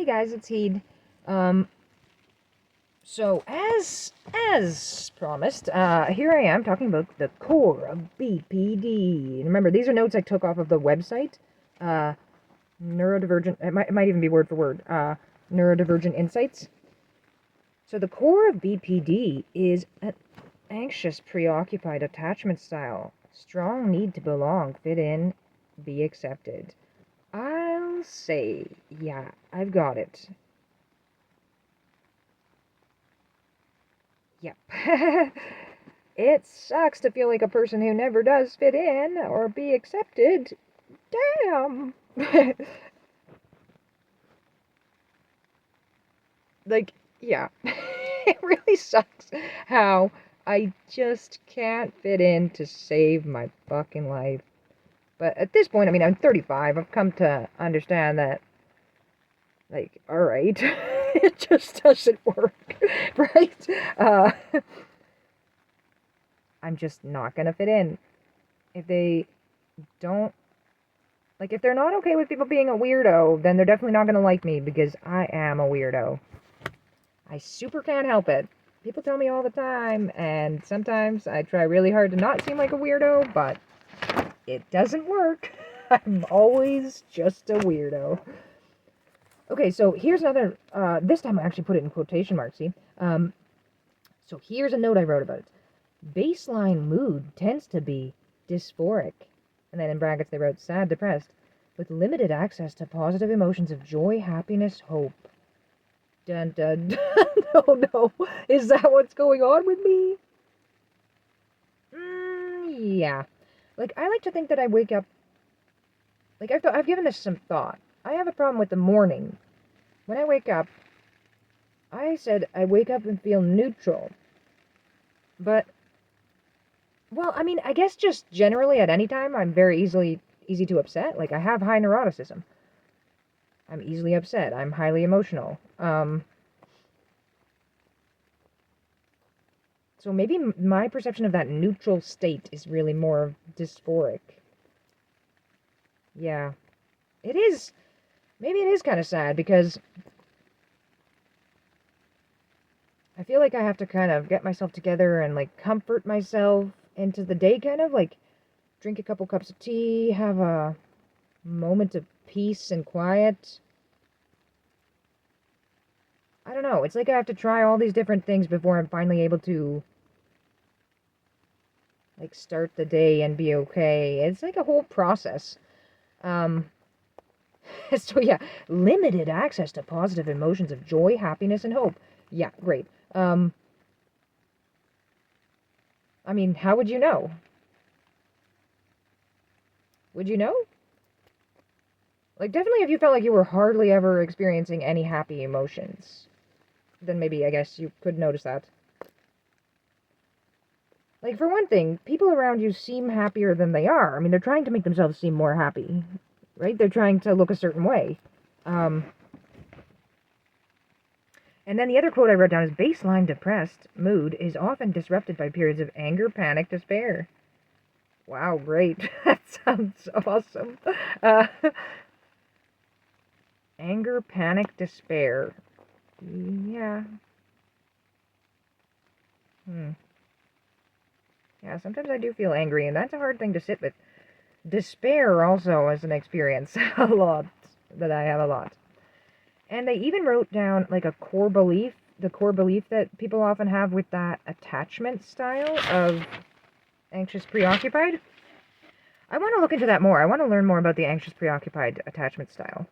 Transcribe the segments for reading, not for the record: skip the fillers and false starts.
Hey guys, it's Heed. Um, so as promised, here I am talking about the core of BPD. And remember, these are notes I took off of the website. Uh, neurodivergent. It might even be word for word. Neurodivergent insights. So the core of BPD is an anxious, preoccupied attachment style. Strong need to belong, fit in, be accepted. I'll say, yeah, I've got it. Yep. It sucks to feel like a person who never does fit in or be accepted. Damn. Like, yeah. It really sucks how I just can't fit in to save my fucking life. But at this point, I mean, I'm 35. I've come to understand that, like, alright, it just doesn't work, right? I'm just not gonna fit in. If they don't, like, if they're not okay with people being a weirdo, then they're definitely not gonna like me because I am a weirdo. I super can't help it. People tell me all the time, and sometimes I try really hard to not seem like a weirdo, but it doesn't work. I'm always just a weirdo. Okay, so here's another, this time I actually put it in quotation marks, see? So here's a note I wrote about it. Baseline mood tends to be dysphoric. And then in brackets they wrote sad, depressed, with limited access to positive emotions of joy, happiness, hope. Dun dun dun. No. Is that what's going on with me? Yeah. Like, I like to think that I wake up, like, I've given this some thought. I have a problem with the morning. When I wake up, I said I wake up and feel neutral. But, well, I mean, I guess just generally at any time, I'm very easy to upset. Like, I have high neuroticism. I'm easily upset. I'm highly emotional. So maybe my perception of that neutral state is really more dysphoric. Yeah. It is. Maybe it is kind of sad because I feel like I have to kind of get myself together and, like, comfort myself into the day, kind of like drink a couple cups of tea, have a moment of peace and quiet. I don't know. It's like I have to try all these different things before I'm finally able to, like, start the day and be okay. It's like a whole process. Um, so yeah, limited access to positive emotions of joy, happiness, and hope. Yeah, great. I mean, how would you know? Would you know? Like, definitely if you felt like you were hardly ever experiencing any happy emotions, then maybe, I guess, you could notice that. Like, for one thing, people around you seem happier than they are. I mean, they're trying to make themselves seem more happy, right? They're trying to look a certain way. And then the other quote I wrote down is, baseline depressed mood is often disrupted by periods of anger, panic, despair. Wow, great. That sounds awesome. Uh, anger, panic, despair. Yeah. Yeah, sometimes I do feel angry, and that's a hard thing to sit with. Despair also is an experience a lot, that I have a lot. And they even wrote down, like, a core belief, the core belief that people often have with that attachment style of anxious preoccupied. I want to look into that more. I want to learn more about the anxious preoccupied attachment style.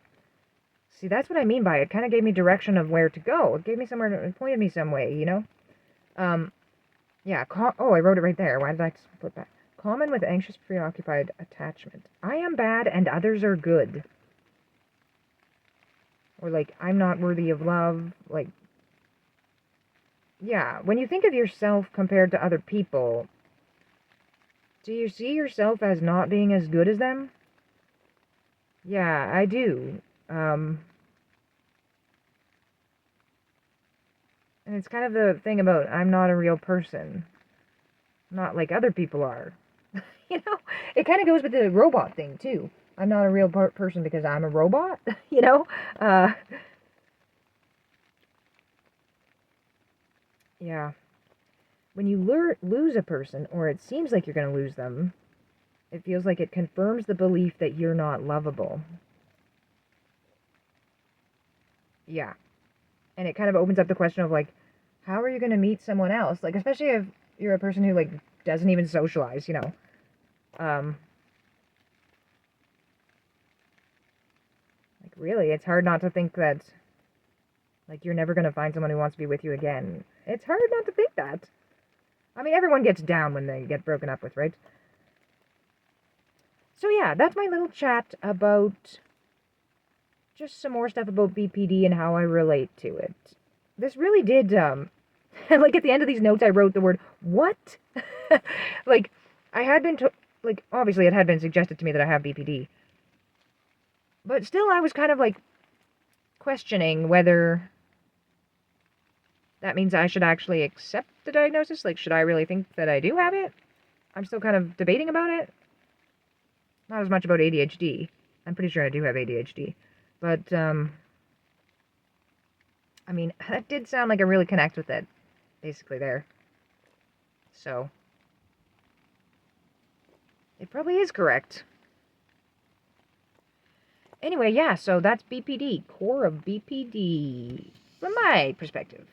See, that's what I mean by it. It kind of gave me direction of where to go. It gave me somewhere, it pointed me some way, you know? Yeah, oh, I wrote it right there. Why did I put that? Common with anxious preoccupied attachment. I am bad and others are good. Or, like, I'm not worthy of love. Like, yeah, when you think of yourself compared to other people, do you see yourself as not being as good as them? Yeah, I do. And it's kind of the thing about I'm not a real person. Not like other people are. You know? It kind of goes with the robot thing, too. I'm not a real person because I'm a robot, you know? Yeah. When you lose a person, or it seems like you're going to lose them, it feels like it confirms the belief that you're not lovable. Yeah. And it kind of opens up the question of, like, how are you going to meet someone else? Like, especially if you're a person who, like, doesn't even socialize, you know. Like, really, it's hard not to think that, like, you're never going to find someone who wants to be with you again. It's hard not to think that. I mean, everyone gets down when they get broken up with, right? So yeah, that's my little chat about just some more stuff about BPD and how I relate to it. This really did, like at the end of these notes, I wrote the word, what? Like, I had been, like, obviously it had been suggested to me that I have BPD. But still, I was kind of, like, questioning whether that means I should actually accept the diagnosis. Like, should I really think that I do have it? I'm still kind of debating about it. Not as much about ADHD. I'm pretty sure I do have ADHD. But, I mean, that did sound like I really connect with it, basically, there. So, it probably is correct. Anyway, yeah, so that's BPD, core of BPD, from my perspective.